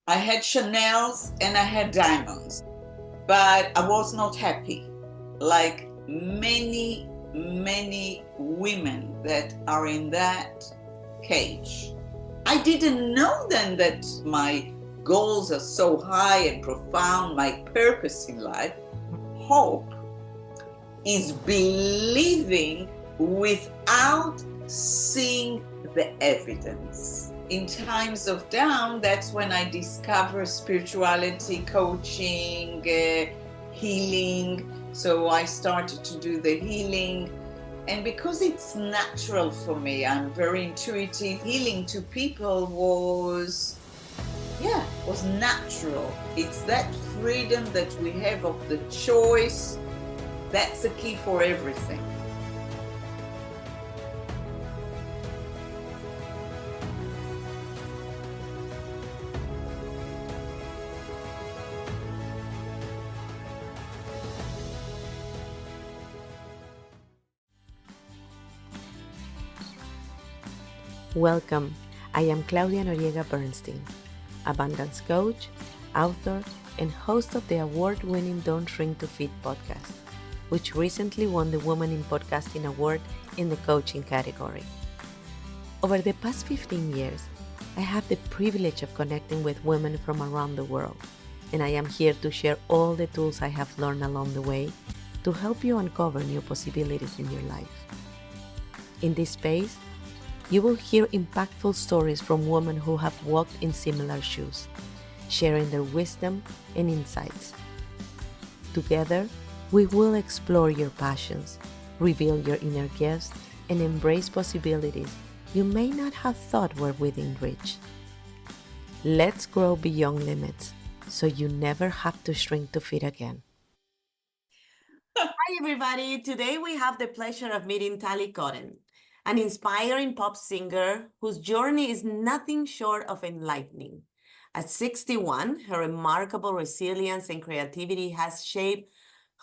I had Chanel's and I had diamonds, but I was not happy. Like many women that are in that cage. I didn't know then that my goals are so high and profound. My purpose in life, hope, is believing without seeing the evidence. In times of down, that's when I discover spirituality, coaching, healing. So I started to do the healing. And because it's natural for me, I'm very intuitive. Healing to people was natural. It's that freedom that we have of the choice. That's the key for everything. Welcome. I am Claudia Noriega-Bernstein, abundance coach, author, and host of the award-winning Don't Shrink to Fit podcast, which recently won the Woman in Podcasting Award in the coaching category. Over the past 15 years, I have the privilege of connecting with women from around the world, and I am here to share all the tools I have learned along the way to help you uncover new possibilities in your life. In this space, you will hear impactful stories from women who have walked in similar shoes, sharing their wisdom and insights. Together, we will explore your passions, reveal your inner gifts, and embrace possibilities you may not have thought were within reach. Let's grow beyond limits so you never have to shrink to fit again. Hi, everybody. Today we have the pleasure of meeting Tally Koren, an inspiring pop singer whose journey is nothing short of enlightening. At 61, her remarkable resilience and creativity has shaped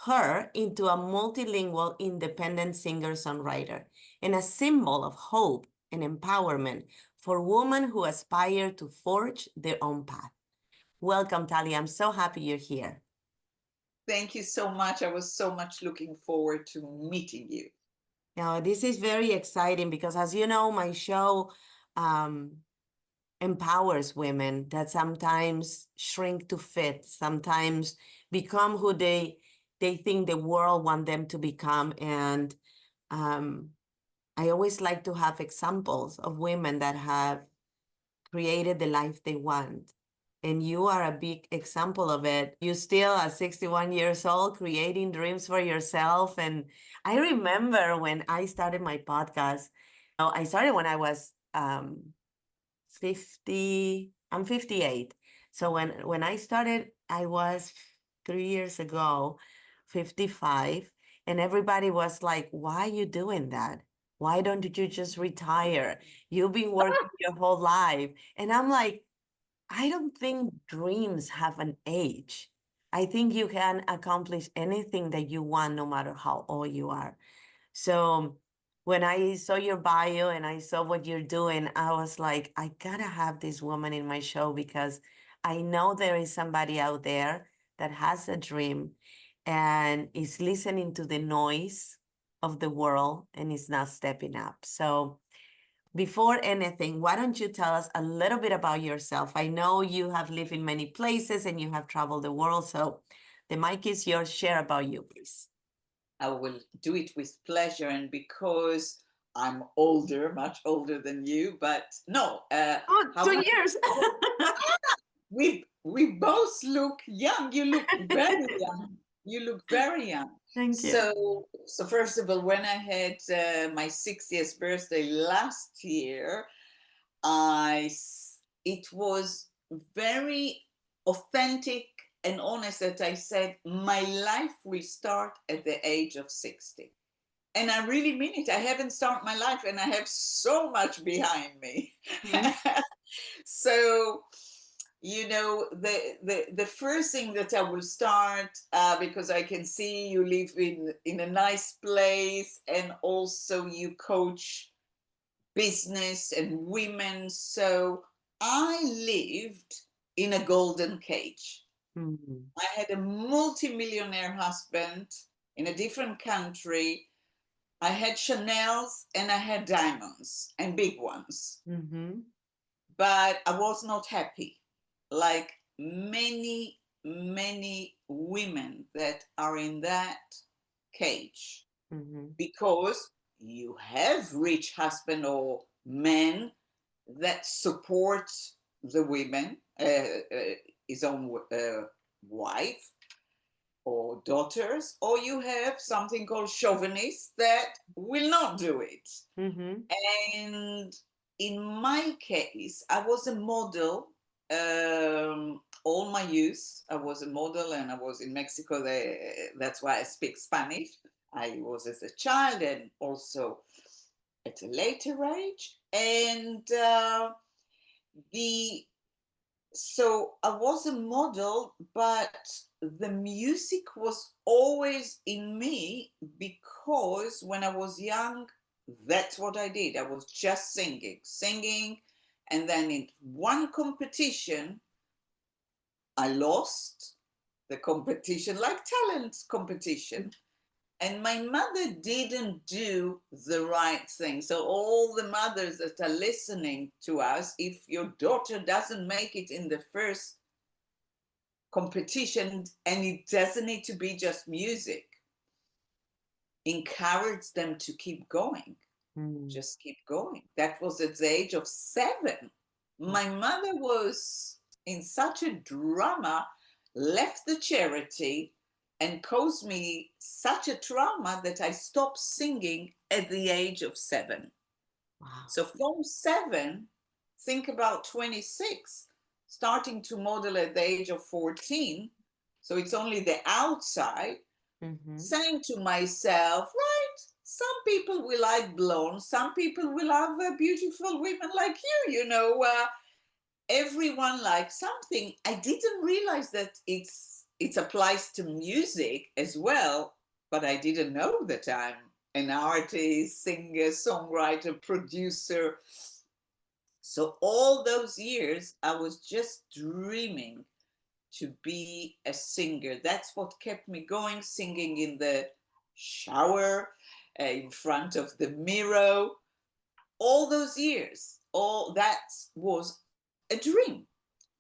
her into a multilingual independent singer-songwriter and a symbol of hope and empowerment for women who aspire to forge their own path. Welcome, Tally. I'm so happy you're here. Thank you so much. I was so much looking forward to meeting you. Now, this is very exciting because, as you know, my show empowers women that sometimes shrink to fit, sometimes become who they think the world want them to become. And I always like to have examples of women that have created the life they want. And you are a big example of it. You still at 61 years old, creating dreams for yourself. And I remember when I started my podcast, I started when I was 50, I'm 58. So when I started, I was 3 years ago, 55. And everybody was like, why are you doing that? Why don't you just retire? You've been working your whole life. And I'm like, I don't think dreams have an age. I think you can accomplish anything that you want, no matter how old you are. So when I saw your bio and I saw what you're doing, I was like, I gotta have this woman in my show because I know there is somebody out there that has a dream and is listening to the noise of the world and is not stepping up. So before anything, why don't you tell us a little bit about yourself? I know you have lived in many places and you have traveled the world, so the mic is yours. Share about you, please. I will do it with pleasure. And because I'm older, much older than you, but no, Oh, how 2 years. we both look young. You look very young. You look very young. Thank you. So first of all, when I had my 60th birthday last year, it was very authentic and honest that I said my life will start at the age of 60. And I really mean it. I haven't started my life and I have so much behind me. Mhm. So, the first thing that I will start, because I can see you live in a nice place and also you coach business and women. So I lived in a golden cage. Mm-hmm. I had a multi-millionaire husband in a different country. I had Chanel's and I had diamonds and big ones, Mm-hmm. but I was not happy. Like many, many women that are in that cage, Mm-hmm. because you have rich husband or men that support the women, his own wife or daughters, or you have something called chauvinists that will not do it. Mm-hmm. And in my case, I was a model all my youth. I was a model and I was in Mexico. That's why I speak Spanish. I was as a child and also at a later age. And the so I was a model, but the music was always in me because when I was young, that's what I did. I was just singing. And then in one competition, I lost the competition, like talent competition. And my mother didn't do the right thing. So, all the mothers that are listening to us, if your daughter doesn't make it in the first competition, and it doesn't need to be just music, encourage them to keep going. Mm-hmm. Just keep going. That was at the age of 7. My mother was in such a drama, left the charity, and caused me such a trauma that I stopped singing at the age of 7. Wow. So from 7, think about 26, starting to model at the age of 14. So it's only the outside, Mm-hmm. saying to myself, right, some people will like blonde, some people will have beautiful women like everyone likes something. I didn't realize that it applies to music as well, but I didn't know that I'm an artist, singer, songwriter, producer. So all those years, I was just dreaming to be a singer. That's what kept me going, singing in the shower, in front of the mirror. All those years, all that was a dream.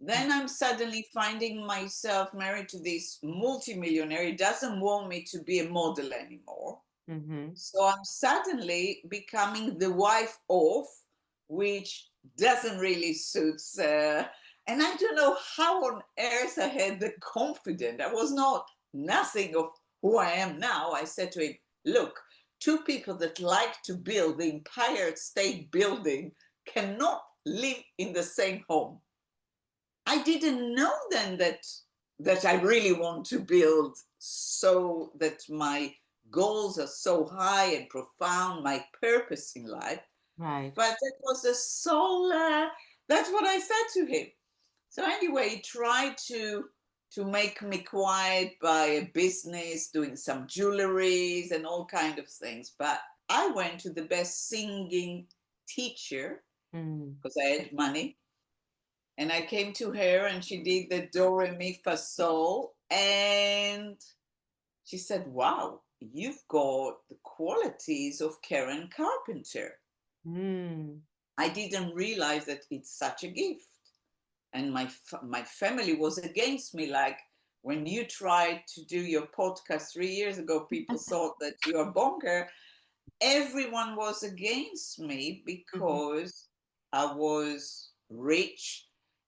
Then I'm suddenly finding myself married to this multimillionaire. He doesn't want me to be a model anymore. Mm-hmm. So I'm suddenly becoming the wife of, which doesn't really suit. And I don't know how on earth I had the confidence. I was not nothing of who I am now. I said to him, look, two people that like to build the Empire State Building cannot live in the same home. I didn't know then that I really want to build, so that my goals are so high and profound, my purpose in life. Right. But that was the soul. That's what I said to him. So anyway, he tried to make me quiet by a business, doing some jewelries and all kind of things. But I went to the best singing teacher Mm. because I had money, and I came to her and she did the do re mi fa sol, and she said, wow, you've got the qualities of Karen Carpenter. Mm. I didn't realize that it's such a gift. And my family was against me. Like when you tried to do your podcast 3 years ago, people thought that you're a bonker. Everyone was against me Mhm. because I was rich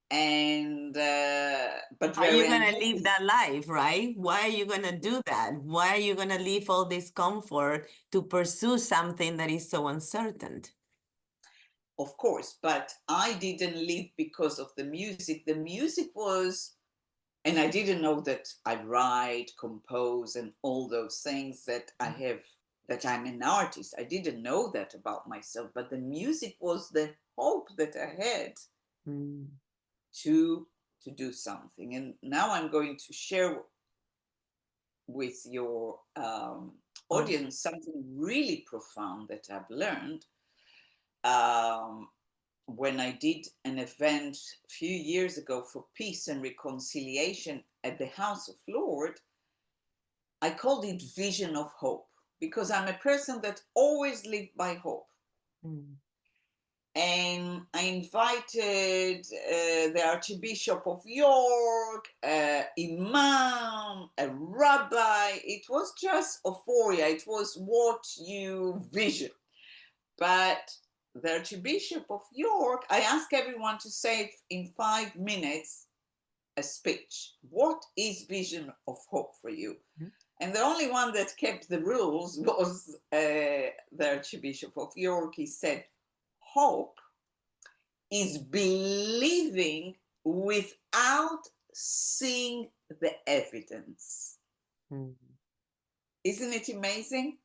and but Are you very gonna live unhappy. that life, right? Why are you gonna do that? Why are you gonna leave all this comfort to pursue something that is so uncertain? Of course, but I didn't live because of the music. The music was, and I didn't know that I write, compose, and all those things that I have, that I'm an artist. I didn't know that about myself, but the music was the hope that I had Mm. to to do something. And now I'm going to share with your Oh, audience something really profound that I've learned. Um, when I did an event a few years ago for peace and reconciliation at the House of Lord, I called it Vision of Hope, because I'm a person that always lived by hope. Mm. And I invited the Archbishop of York, imam, a rabbi. It was just euphoria. It was what you vision. But the Archbishop of York, I asked everyone to say in 5 minutes a speech. What is vision of hope for you? Mhm. And the only one that kept the rules was the Archbishop of York. He said, hope is believing without seeing the evidence. Mm. Isn't it amazing?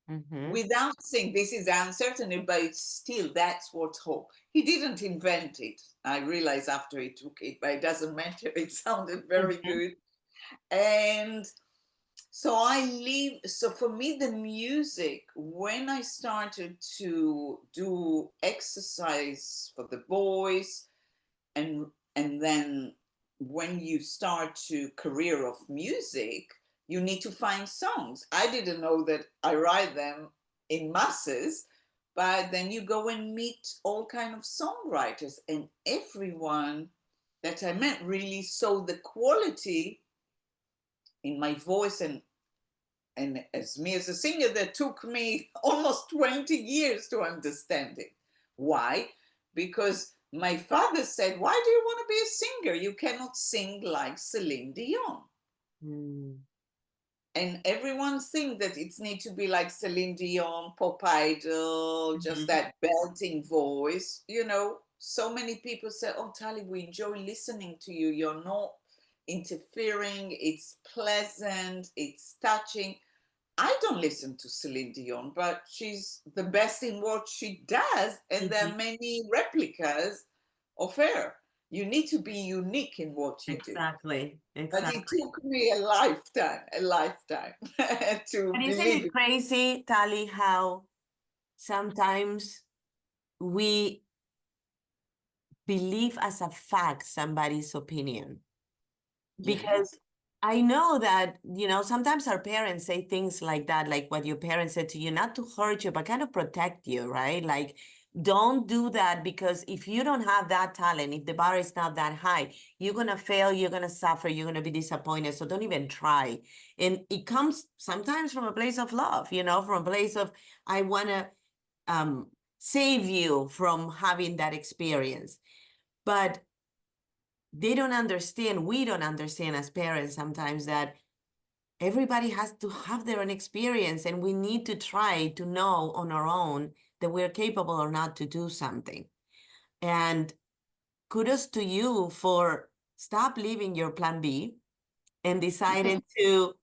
Mhm. Without seeing, this is uncertainty, but it's still, that's what hope. He didn't invent it. I realized after he took it, but it doesn't matter. It sounded very Mhm. good. And so so for me, the music, when I started to do exercise for the boys, and then when you start to career of music, you need to find songs. I didn't know that I write them in masses, but then you go and meet all kind of songwriters, and everyone that I met really saw the quality in my voice, and as me as a singer, that took me almost 20 years to understand it. Why? Because my father said, why do you want to be a singer? You cannot sing like Celine Dion. Mm. And everyone thinks that it needs to be like Celine Dion, Pop Idol, just Mhm. that belting voice. You know, so many people say, oh, Tally, we enjoy listening to you. You're not interfering. It's pleasant. It's touching. I don't listen to Celine Dion, but she's the best in what she does, and there Mhm. are many replicas of her. You need to be unique in what you do. Exactly. But it Exactly. took me a lifetime to And isn't believe it it. crazy, Tali, how sometimes we believe as a fact somebody's opinion? Yeah. Because I know that, sometimes our parents say things like that, like what your parents said to you, not to hurt you, but kind of protect you, right? Like, don't do that, because if you don't have that talent, if the bar is not that high, you're going to fail, you're going to suffer, you're going to be disappointed. So don't even try. And it comes sometimes from a place of love, from a place of, I want to save you from having that experience. But they don't understand, we don't understand as parents sometimes, that everybody has to have their own experience, and we need to try to know on our own that we're capable or not to do something. And kudos to you for stop living your plan B and decided to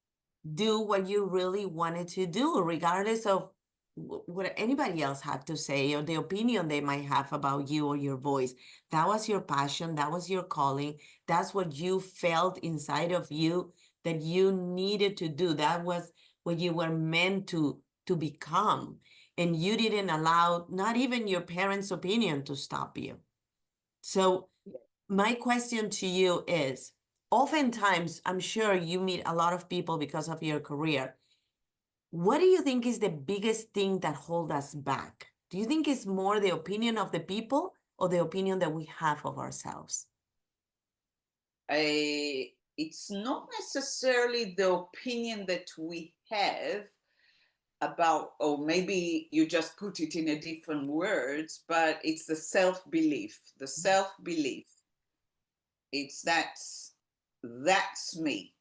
do what you really wanted to do, regardless of what anybody else had to say or the opinion they might have about you or your voice. That was your passion. That was your calling. That's what you felt inside of you that you needed to do. That was what you were meant to become. And you didn't allow not even your parents' opinion to stop you. So my question to you is, oftentimes, I'm sure you meet a lot of people because of your career. What do you think is the biggest thing that hold us back? Do you think it's more the opinion of the people or the opinion that we have of ourselves? It's not necessarily the opinion that we have about, or maybe you just put it in a different words, but it's the self-belief. The self-belief. It's that's me.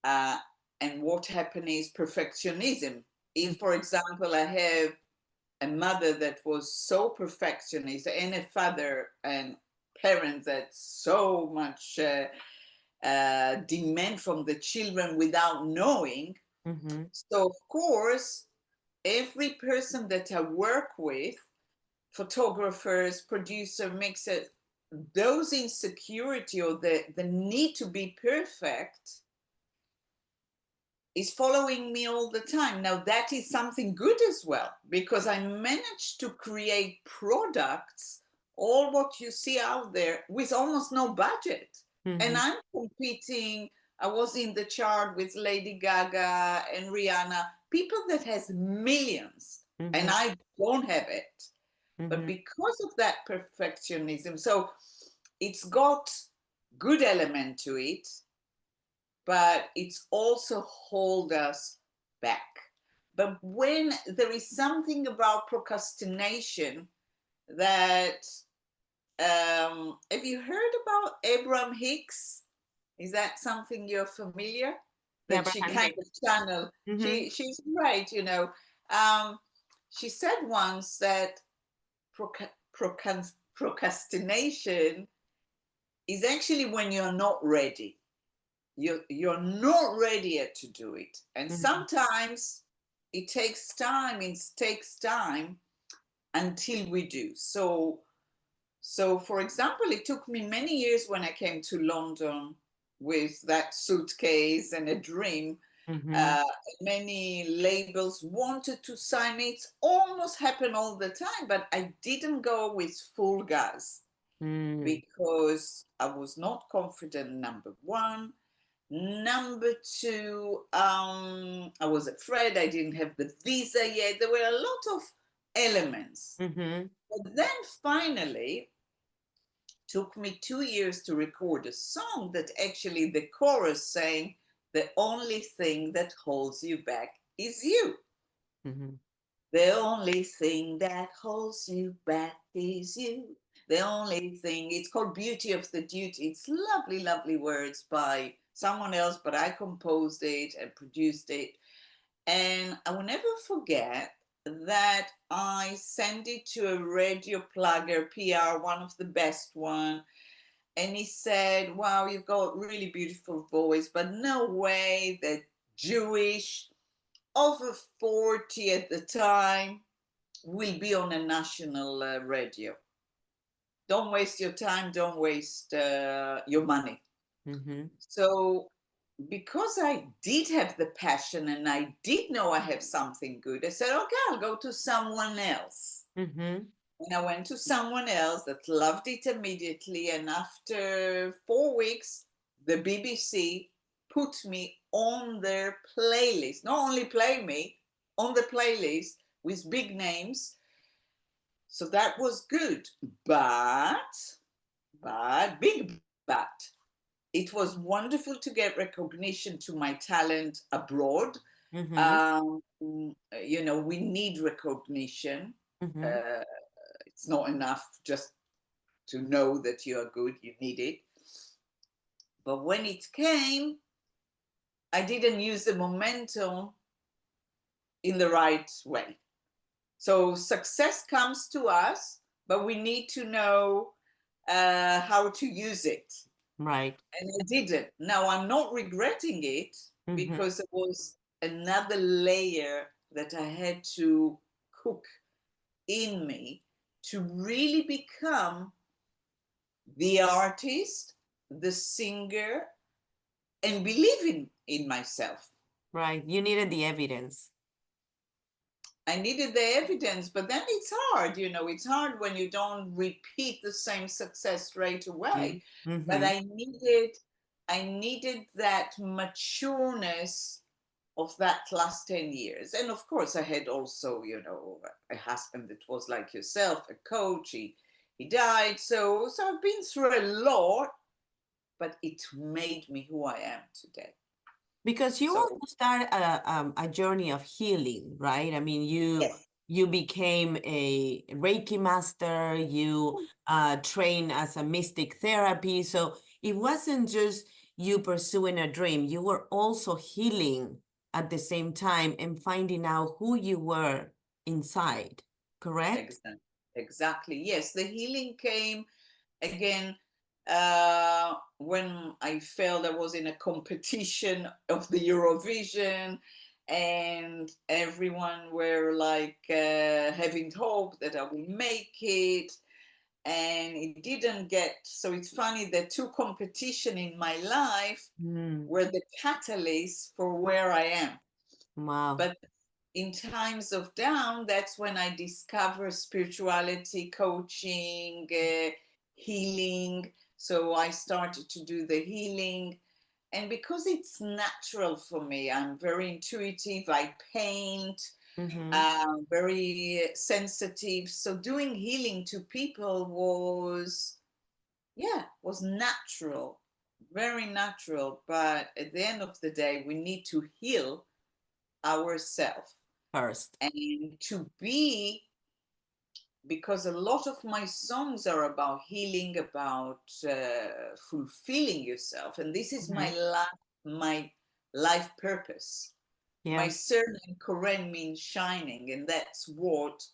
Uh, and what happened is perfectionism. Mm. If, for example, I have a mother that was so perfectionist and a father and parents that so much demand from the children without knowing. Mm-hmm. So, of course, every person that I work with, photographers, producer, mixers, those insecurity or the need to be perfect is following me all the time. Now, that is something good as well, because I managed to create products all what you see out there with almost no budget. And Mm-hmm. I'm competing. I was in the chart with Lady Gaga and Rihanna, people that has millions, and Mm-hmm. I don't have it. But Mm-hmm. because of that perfectionism, so it's got good element to it, but it's also hold us back. But when there is something about procrastination that have you heard about Abraham Hicks? Is that something you're familiar? Yeah, That she Abraham kind of Hicks. channel. Mm-hmm. She's right, you know. Um, she said once that procrastination is actually when you're not ready. You're not ready yet to do it, and Mm-hmm. sometimes it takes time. It takes time until we do. So, for example, it took me many years when I came to London with that suitcase and a dream. Mm-hmm. Uh, Many labels wanted to sign me. It almost happened all the time, but I didn't go with full gas Mm-hmm. because I was not confident, number one. Number two, I was afraid I didn't have the visa yet. There were a lot of elements. Mm-hmm. But then finally, took me 2 years to record a song that actually the chorus saying, the only thing that holds you back is you. Mm-hmm. The only thing that holds you back is you. The only thing, it's called Beauty of the Duty. It's lovely, lovely words by someone else, but I composed it and produced it. And I will never forget that I sent it to a radio plugger, PR, one of the best one. And he said, wow, you've got really beautiful voice, but no way that Jewish, over 40 at the time, will be on a national radio. Don't waste your time, don't waste your money. Mm-hmm. So, because I did have the passion and I did know I have something good, I said, okay, I'll go to someone else. Mm-hmm. And I went to someone else that loved it immediately. And after 4 weeks, the BBC put me on their playlist. Not only play me, on the playlist with big names. So that was good. Big but, it was wonderful to get recognition to my talent abroad. Mm-hmm. Um, we need recognition. Mm-hmm. Uh, it's not enough just to know that you are good, you need it. But when it came, I didn't use the momentum in the right way. So success comes to us, but we need to know how to use it. Right. And I didn't. Now I'm not regretting it Mm-hmm. because it was another layer that I had to cook in me to really become the artist, the singer, and believe in myself. Right. You needed the evidence. I needed the evidence, but then it's hard, it's hard when you don't repeat the same success right away. But Mm-hmm. I needed that matureness of that last 10 years. And of course I had also, a husband that was like yourself, a coach. He died. So I've been through a lot, but it made me who I am today. Because you So also start a journey of healing, right? I mean, yes, you became a Reiki master, you train as a mystic therapy. So it wasn't just you pursuing a dream, you were also healing at the same time and finding out who you were inside, correct? exactly. Exactly. Yes, the healing came again when I felt I was in a competition of the Eurovision, and everyone were like having hope that I will make it, and it didn't get. So it's funny that two competition in my life Mm, were the catalyst for where I am. wow. But in times of down, that's when I discover spirituality, coaching, healing. So I started to do the healing. And because it's natural for me, I'm very intuitive, I paint, Mm-hmm. very sensitive. So doing healing to people was natural, very natural. But at the end of the day, we need to heal ourselves First. and to be, because a lot of my songs are about healing, about fulfilling yourself, and this is Mm-hmm. my life purpose. My Yeah. surname Koren means shining, and that's what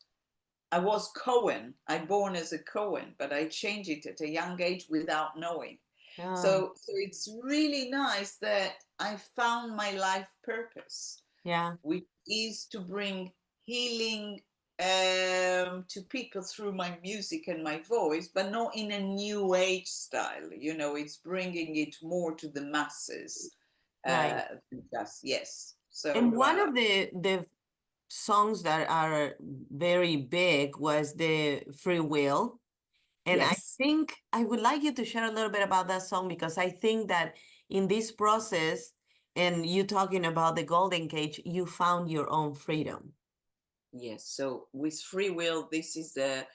I was. Cohen. I born as a Cohen, but I changed it at a young age without knowing. Oh, So it's really nice that I found my life purpose, yeah. which is to bring healing to people through my music and my voice, but not in a new age style. It's bringing it more to the masses. Right. Just yes. And So one of the songs that are very big was the Free Will. And I yes, think I would like you to share a little bit about that song, because I think that in this process, and you talking about the golden cage, you found your own freedom. yes. So with free will, this is the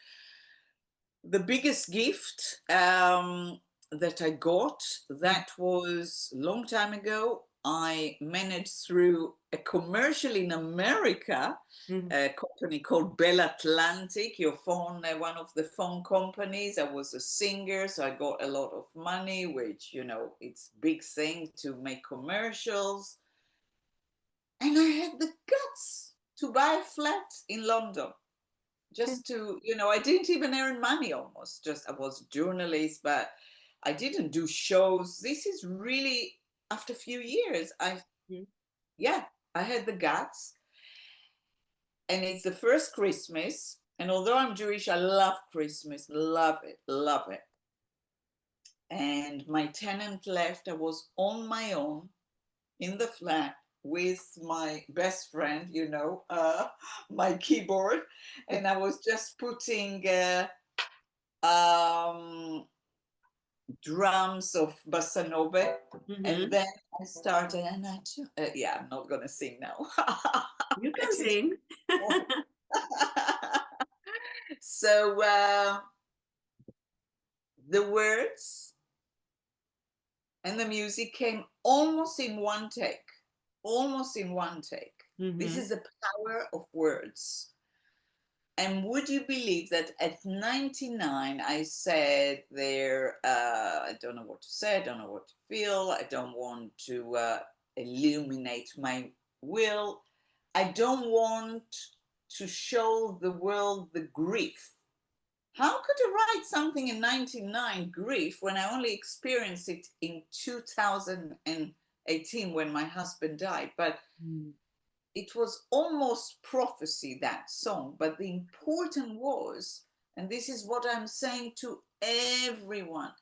biggest gift that I got. That was a long time ago. I managed through a commercial in America, Mhm. a company called Bell Atlantic, your phone, one of the phone companies. I was a singer, so I got a lot of money, which, it's a big thing to make commercials. And I had the guts to buy a flat in London, just to, I didn't even earn money almost. Just I was a journalist, but I didn't do shows. This is really after a few years. Mhm. Yeah, I had the guts. And it's the first Christmas. And although I'm Jewish, I love Christmas, love it, love it. And my tenant left. I was on my own in the flat with my best friend, my keyboard, and I was just putting um, drums of bossa nova, and Mhm. then I started, and yeah, I'm not gonna sing now. You I can didn't. sing. So the words and the music came almost in one take, almost in one take. This Hmm. is the power of words. And would you believe that at 99, I said there, I don't know what to say, I don't know what to feel, I don't want to illuminate my will, I don't want to show the world the grief. How could I write something in 99, grief, when I only experienced it in 2018 when my husband died? But it was almost prophecy, that song. But the important was, and this is what I'm saying to everyone,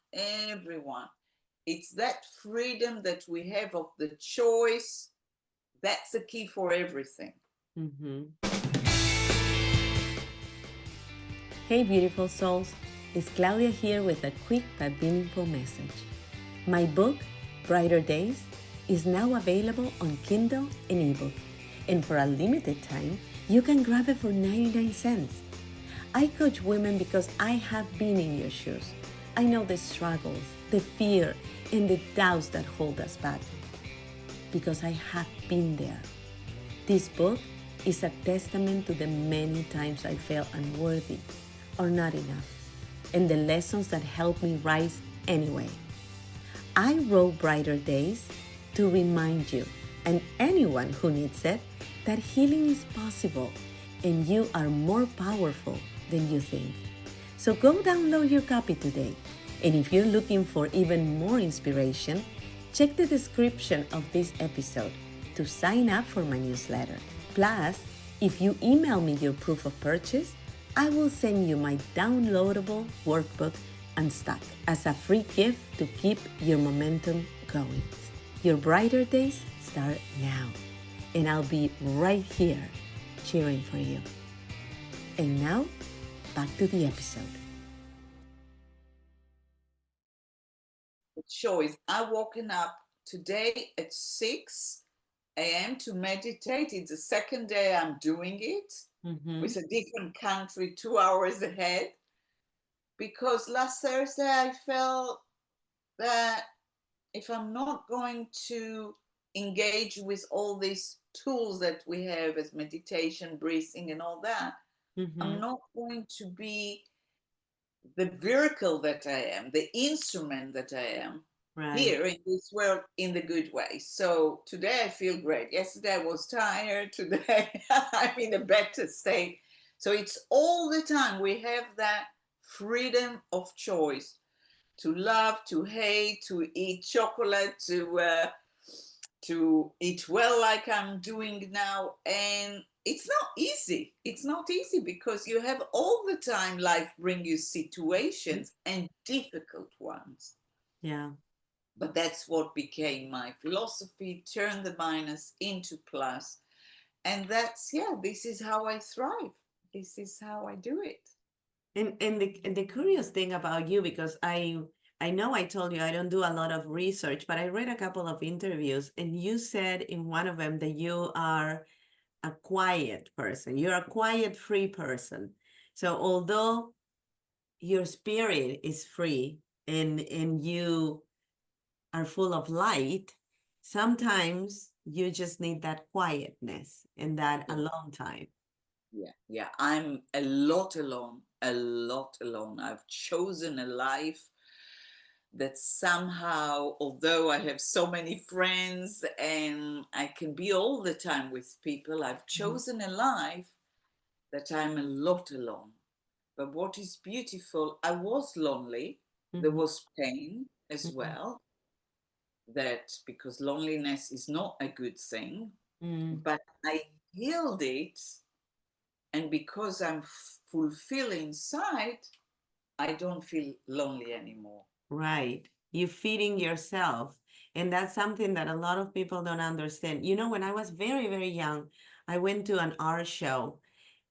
it's that freedom that we have of the choice. That's the key for everything. Hmm. Hey, beautiful souls. It's Claudia here with a quick but meaningful message. My book, Brighter Days, is now available on Kindle and ebook. And for a limited time, you can grab it for 99 cents. I coach women because I have been in your shoes. I know the struggles, the fear, and the doubts that hold us back. Because I have been there. This book is a testament to the many times I felt unworthy or not enough, and the lessons that helped me rise anyway. I wrote Brighter Days to remind you, and anyone who needs it, that healing is possible and you are more powerful than you think. So go download your copy today. And if you're looking for even more inspiration, check the description of this episode to sign up for my newsletter. Plus, if you email me your proof of purchase, I will send you my downloadable workbook Unstuck as a free gift to keep your momentum going. Your brighter days start now, and I'll be right here cheering for you. And now, back to the episode. The choice. I woken up today at 6 a.m. to meditate. It's the second day I'm doing it with a different country 2 hours ahead. Because last Thursday I felt that if I'm not going to engage with all these tools that we have as meditation, breathing, and all that, I'm not going to be the vehicle that I am, the instrument that I am here in this world in the good way. So today I feel great. Yesterday I was tired. Today I'm in a better state. So it's all the time we have that freedom of choice to love, to hate, to eat chocolate, to eat well like I'm doing now. And it's not easy. It's not easy because you have all the time life bring you situations and difficult ones. Yeah. But that's what became my philosophy, turn the minus into plus. And that's, yeah, this is how I thrive. This is how I do it. And the curious thing about you, because I know I told you I don't do a lot of research, but I read a couple of interviews, and you said in one of them that you are a quiet person. You're a quiet, free person. So although your spirit is free and you are full of light, sometimes you just need that quietness and that alone time. Yeah. I'm a lot alone, a lot alone. I've chosen a life that somehow, although I have so many friends and I can be all the time with people, I've chosen a life that I'm a lot alone. But what is beautiful, I was lonely. There was pain as well, that because loneliness is not a good thing, but I healed it. And because I'm fulfilled inside, I don't feel lonely anymore. Right. You're feeding yourself. And that's something that a lot of people don't understand. You know, when I was very, very young, I went to an art show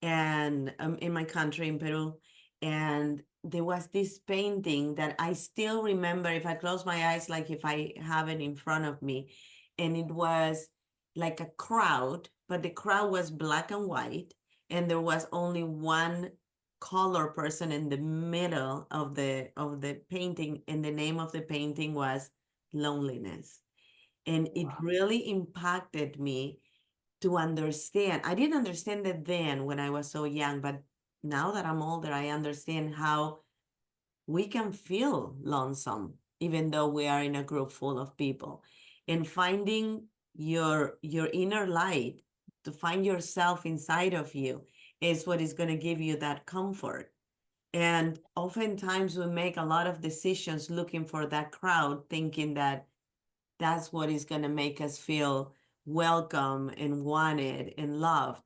and in my country, in Peru, and there was this painting that I still remember if I close my eyes, like if I have it in front of me. And it was like a crowd, but the crowd was black and white, and there was only one color person in the middle of the painting, and the name of the painting was Loneliness. And it really impacted me to understand. I didn't understand it then when I was so young, but now that I'm older, I understand how we can feel lonesome even though we are in a group full of people. And finding your inner light, to find yourself inside of you, is what is going to give you that comfort. And oftentimes we make a lot of decisions looking for that crowd, thinking that that's what is going to make us feel welcome and wanted and loved.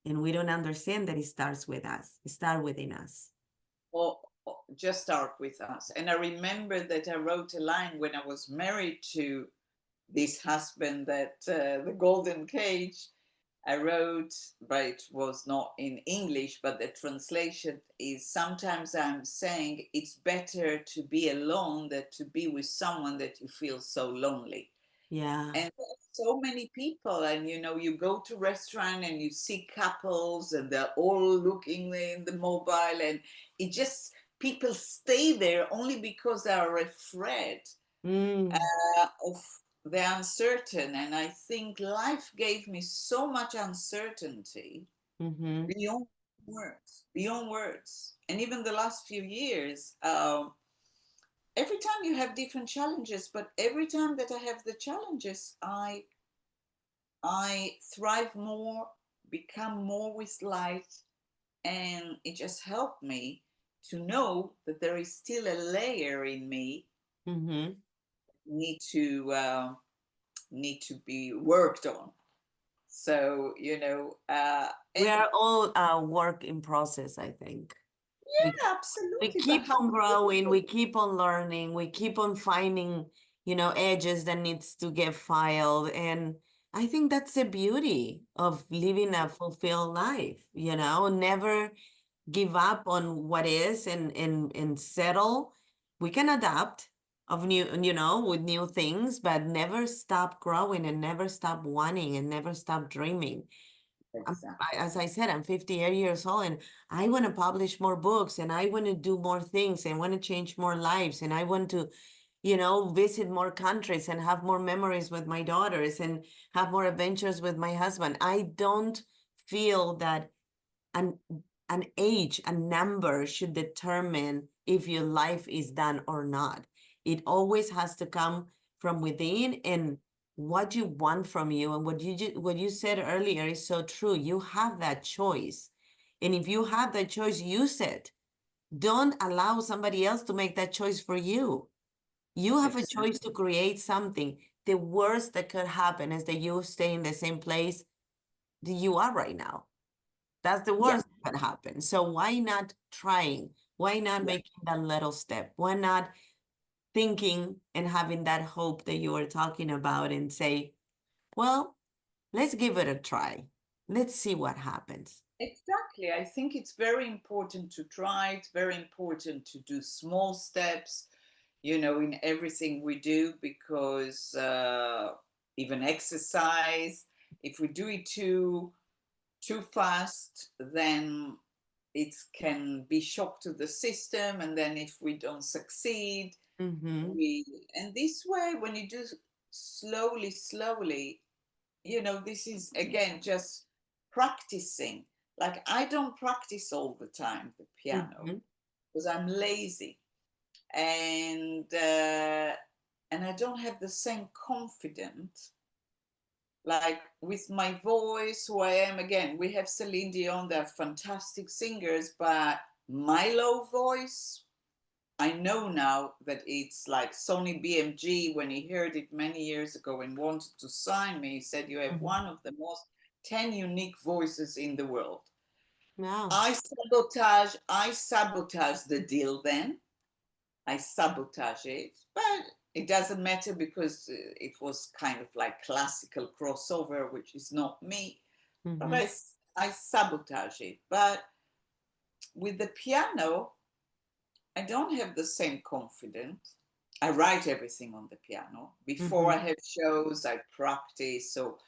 And we don't understand that it starts with us. It starts within us. Or just start with us. And I remember that I wrote a line when I was married to this husband, that the golden cage. I wrote, but it was not in English, but the translation is, sometimes I'm saying it's better to be alone than to be with someone that you feel so lonely. Yeah. And so many people, and you go to restaurant and you see couples and they're all looking in the mobile, and it just, people stay there only because they are afraid of the uncertain. And I think life gave me so much uncertainty beyond beyond words. And even the last few years, every time you have different challenges, but every time that I have the challenges, I thrive more, become more with light, and it just helped me to know that there is still a layer in me need to be worked on. So We and are all a work in process, I think. We yeah, we absolutely. But keep how on growing, beautiful! we keep on learning, we keep on finding, edges that needs to get filed. And I think that's the beauty of living a fulfilled life, never give up on what is and settle. We can adapt of new, with new things, but never stop growing and never stop wanting and never stop dreaming. Exactly. As I said, I'm 58 years old and I want to publish more books and I want to do more things and want to change more lives and I want to, visit more countries and have more memories with my daughters and have more adventures with my husband. I don't feel that an an age, a number should determine if your life is done or not. It always has to come from within and what you want from you. And what you said earlier is so true. You have that choice. And if you have that choice, use it. Don't allow somebody else to make that choice for you. You have a choice Exactly. to create something. The worst that could happen is that you stay in the same place that you are right now. That's the Yeah. worst that happen. So why not trying? Why not Yeah. making that little step? Why not thinking and having that hope that you were talking about and say, well, let's give it a try. Let's see what happens. Exactly. I think it's very important to try. It's very important to do small steps, in everything we do, because even exercise, if we do it too fast, then it can be shock to the system. And then if we don't succeed, Mm-hmm. we and this way, when you do slowly, this is again just practicing. Like, I don't practice all the time the piano Mm-hmm. because I'm lazy, and I don't have the same confidence like with my voice, who I am. Again, we have Celine Dion, they're fantastic singers, but my low voice, I know now that it's like Sony BMG, when he heard it many years ago and wanted to sign me, he said, "You have Mm-hmm. one of the most 10 unique voices in the world." Wow. I sabotage the deal then. I sabotage it, but it doesn't matter because it was kind of like classical crossover, which is not me. But Mm-hmm. I sabotage it. But with the piano, I don't have the same confidence. I write everything on the piano. Before I Mm-hmm. have shows, I practice. So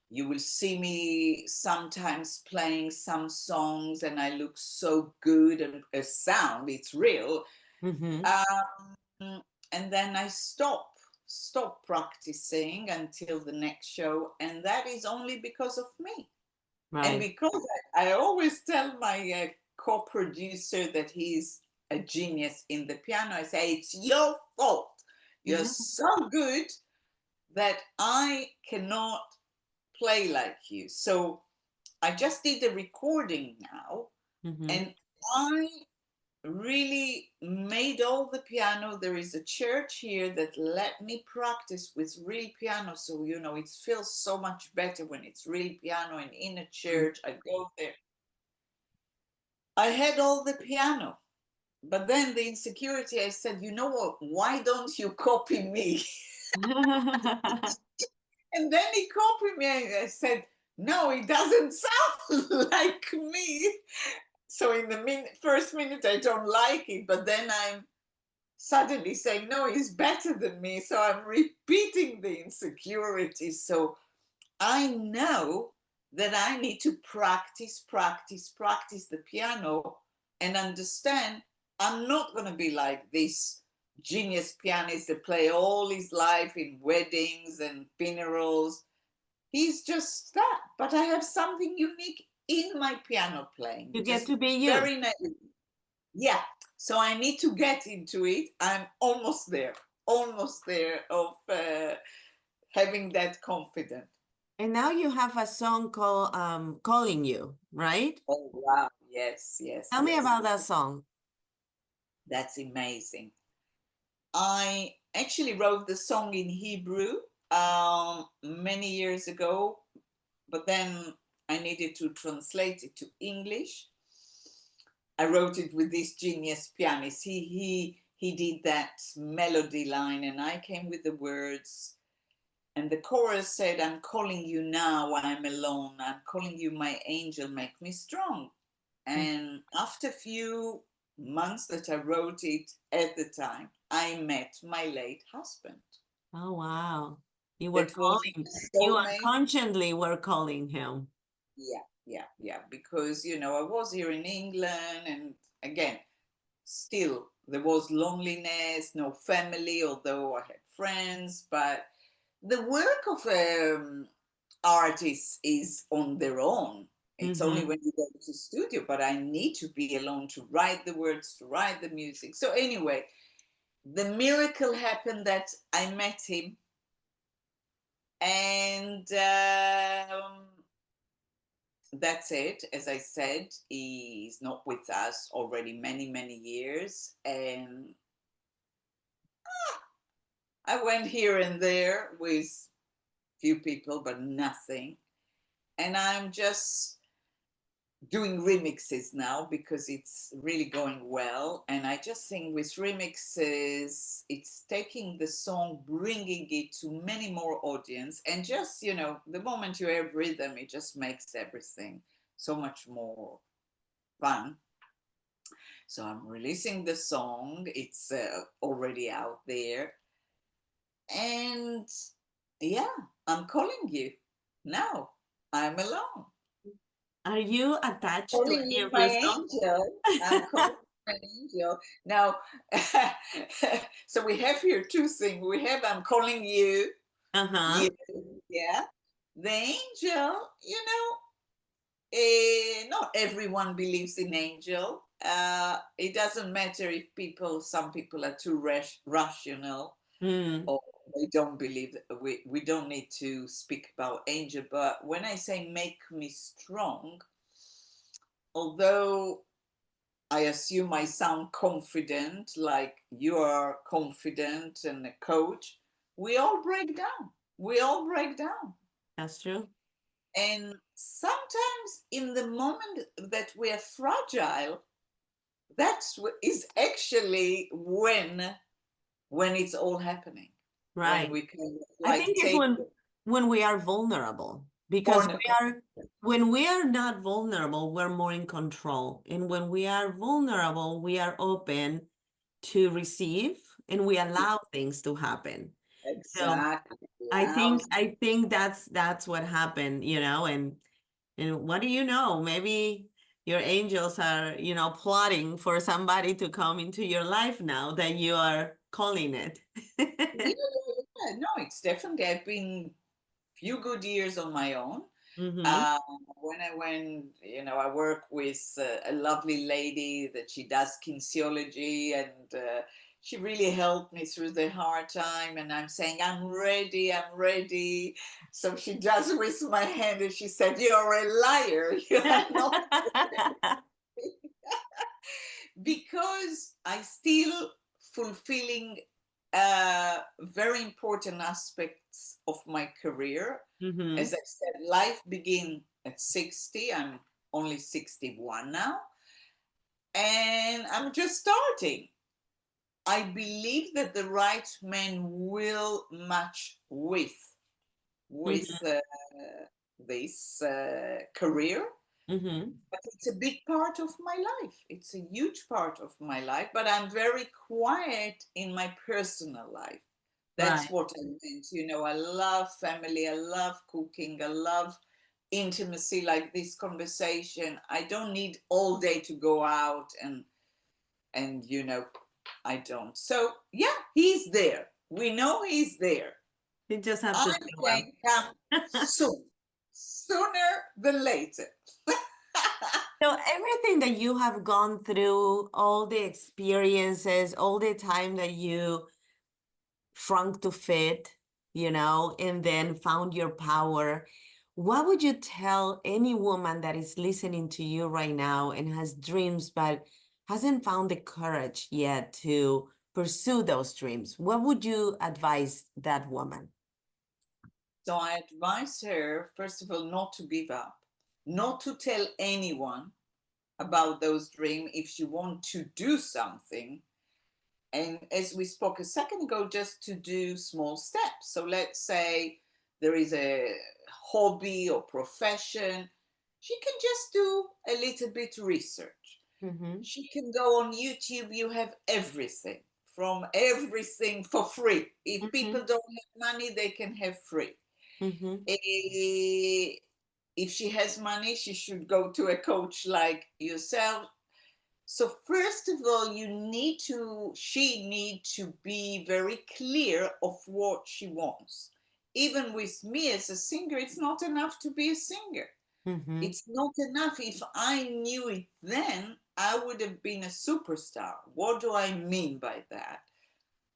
you will see me sometimes playing some songs and I look so good and sound, it's real. Mm-hmm. Um, and then I stop practicing until the next show. And that is only because of me. And Right. because I always tell my co-producer that he's a genius in the piano, I say, it's your fault. You're so good that I cannot play like you. So I just did a recording now, Mm-hmm. and I really made all the piano. There is a church here that let me practice with real piano. So, it feels so much better when it's real piano and in a church. I go there. I had all the piano, but then the insecurity, I said, you know what? Why don't you copy me? And then he copied me. And I said, no, it doesn't sound like me. So in the first minute, I don't like it, but then I'm suddenly saying, no, he's better than me. So I'm repeating the insecurity. So I know that I need to practice the piano and understand I'm not going to be like this genius pianist that play all his life in weddings and funerals. He's just that. But I have something unique in my piano playing, You get just to be you. very naive. Yeah. So I need to get into it. I'm almost there of having that confidence. And now you have a song called Calling You, right? Oh, wow. Yes, yes, Tell me yes. about that song. That's amazing. I actually wrote the song in Hebrew many years ago, but then I needed to translate it to English. I wrote it with this genius pianist. He did that melody line, and I came with the words. And the chorus said, I'm calling you now, I'm alone. I'm calling you my angel, make me strong. And after a few months that I wrote it at the time, I met my late husband. Oh, wow. You were That was calling, you soulmate. unconsciously were calling him. Yeah. Because, I was here in England, and again, still there was loneliness, no family, although I had friends. But the work of artists is on their own. It's only Mm-hmm. when you go to studio, but I need to be alone to write the words, to write the music. So anyway, the miracle happened that I met him, and that's it. As I said, he's not with us already many, many years. And I went here and there with few people, but nothing. And I'm just doing remixes now because it's really going well. And I just think with remixes, it's taking the song, bringing it to many more audience. And just, the moment you have rhythm, it just makes everything so much more fun. So I'm releasing the song. It's already out there. And yeah, I'm calling you now. I'm alone. Are you attached to Calling any you of my your songs? angel. I'm calling you my angel. Now, so we have here two things. We have I'm calling you, Uh-huh. you, yeah. The angel, not everyone believes in angel. It doesn't matter if some people are too rational, Mm, or they don't believe. We don't need to speak about angel. But when I say make me strong, although I assume I sound confident, like you are confident and a coach, we all break down. We all break down. that's true. And sometimes in the moment that we are fragile, that's is actually when it's all happening. When Right. we can I like think it's take when we are vulnerable because corner. when we are not vulnerable, we're more in control. And when we are vulnerable, we are open to receive and we allow things to happen. So Exactly. I think that's what happened, and what do you know? Maybe your angels are, plotting for somebody to come into your life now that you are calling it. Yeah, no, it's definitely. I've been few good years on my own. Mm-hmm. Uh, when I went, I work with a lovely lady that she does kinesiology, and she really helped me through the hard time. And I'm saying, I'm ready, I'm ready. So she does with my hand, and she said, you're a liar. You are not. Because I still fulfilling very important aspects of my career. Mm-hmm. As I said, life begin at 60. I'm only 61 now, and I'm just starting. I believe that the right man will match with Mm-hmm. this career. Mm-hmm. But it's a big part of my life. It's a huge part of my life, but I'm very quiet in my personal life. That's Right. what I meant. I love family, I love cooking, I love intimacy like this conversation. I don't need all day to go out and I don't. So yeah, he's there. We know he's there. You just have to I'm show up. saying come soon, sooner than later. So everything that you have gone through, all the experiences, all the time that you shrunk to fit, and then found your power. What would you tell any woman that is listening to you right now and has dreams but hasn't found the courage yet to pursue those dreams? What would you advise that woman? So I advise her, first of all, not to give up, not to tell anyone about those dreams if she wants to do something. And as we spoke a second ago, just to do small steps. So let's say there is a hobby or profession, she can just do a little bit research. Mm-hmm. She can go on YouTube. You have everything, from everything for free. If Mm-hmm. people don't have money, they can have free. Mm-hmm. Eh, if she has money, she should go to a coach like yourself. So first of all, she need to be very clear of what she wants. Even with me as a singer, it's not enough to be a singer. Mm-hmm. It's not enough. If I knew it then, I would have been a superstar. What do I mean by that?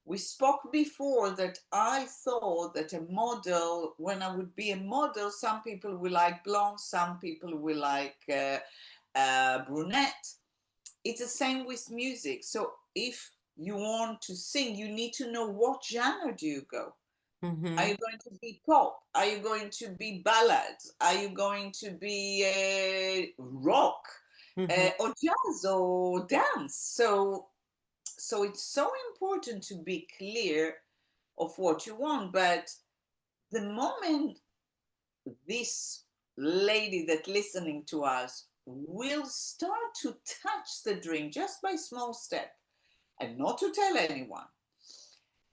We spoke before that I thought that a model, when I would be a model, some people will like blonde, some people will like brunette. It's the same with music. So if you want to sing, you need to know what genre do you go. Are Mm-hmm. you going to be pop? Are you going to be ballad? Are you going to be rock Mm-hmm. or jazz or dance? So it's so important to be clear of what you want. But the moment this lady that listening to us will start to touch the dream just by small step, and not to tell anyone,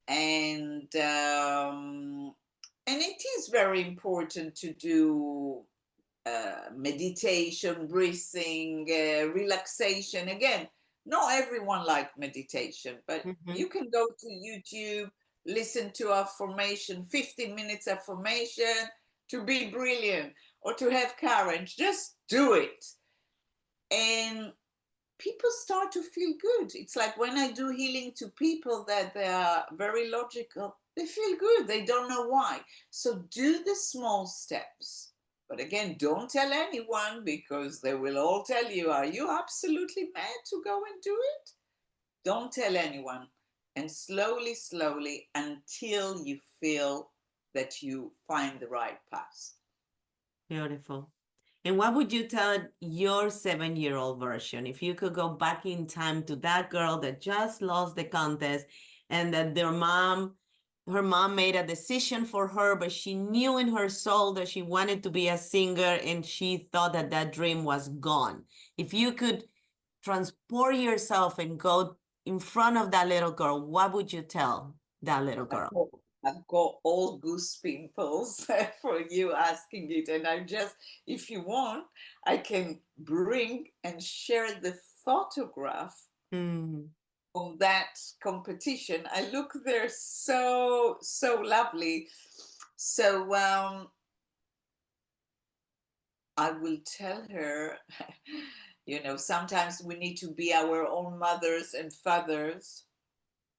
and it is very important to do meditation, breathing, relaxation. Again, not everyone like meditation, but Mm-hmm. you can go to YouTube, listen to affirmation, 15 minutes affirmation to be brilliant or to have courage. Just do it. And people start to feel good. It's like when I do healing to people that they are very logical, they feel good. They don't know why. So do the small steps. But again, don't tell anyone because they will all tell you, are you absolutely mad to go and do it? Don't tell anyone. And slowly, slowly, until you feel that you find the right path. Beautiful. And what would you tell your 7-year-old version if you could go back in time to that girl that just lost the contest and that her mom made a decision for her, but she knew in her soul that she wanted to be a singer and she thought that that dream was gone. If you could transport yourself and go in front of that little girl, what would you tell that little I've girl? got, I've got all goose pimples for you asking it. And I just, if you want, I can bring and share the photograph Mm, of that competition. I look there so, so lovely. So I will tell her, sometimes we need to be our own mothers and fathers.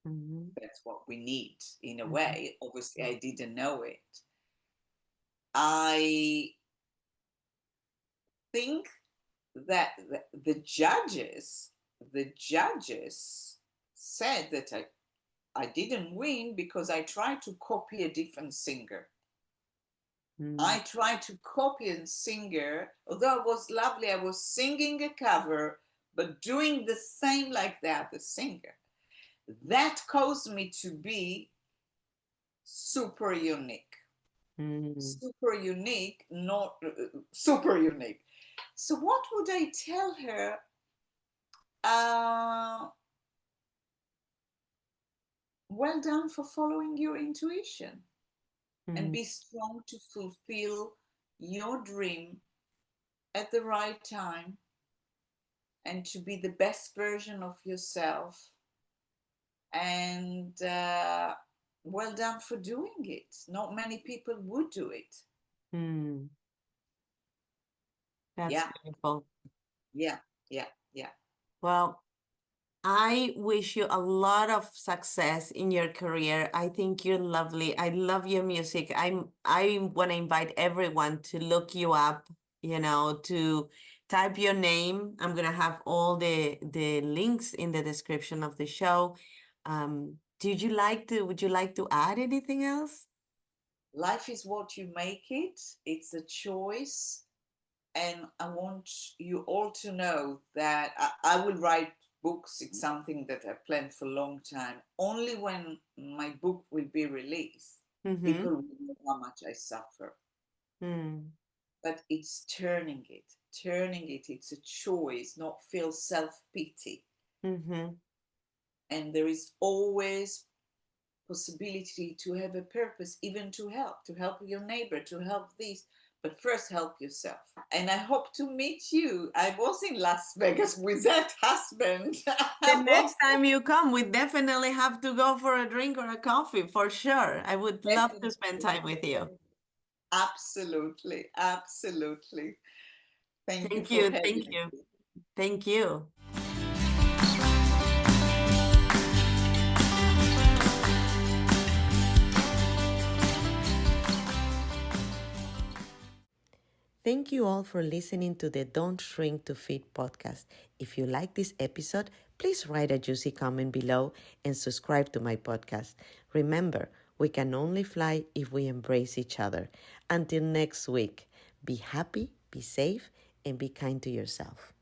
mhm, That's what we need in a mhm, way. Obviously, I didn't know it. I think that the judges said that I didn't win because I tried to copy a different singer. mm, I tried to copy a singer, although it was lovely. I was singing a cover, but doing the same like that, the singer. That caused me to be super unique. mm, Super unique, not super unique. So, what would I tell her? Uh, well done for following your intuition and mm, be strong to fulfill your dream at the right time and to be the best version of yourself. And well done for doing it. Not many people would do it. mm. That's Yeah, beautiful. yeah, yeah, yeah. Well, I wish you a lot of success in your career. I think you're lovely. I love your music. I want to invite everyone to look you up, to type your name. I'm gonna have all the links in the description of the show. Would you like to add anything else? Life is what you make it, it's a choice. And I want you all to know that I will write books. It's something that I've planned for a long time. Only when my book will be released, Mm-hmm. People know how much I suffer. Mm. But it's turning it. Turning it. It's a choice, not feel self-pity. Mm-hmm. And there is always possibility to have a purpose, even to help your neighbor, to help these. But first help yourself. And I hope to meet you. I was in Las Vegas with that husband. The next time you come, we definitely have to go for a drink or a coffee for sure. I would love to spend Definitely. time with you. Absolutely. Absolutely. Thank you Thank for you. having Thank you. me. Thank you. Thank you all for listening to the Don't Shrink to Fit podcast. If you like this episode, please write a juicy comment below and subscribe to my podcast. Remember, we can only fly if we embrace each other. Until next week, be happy, be safe, and be kind to yourself.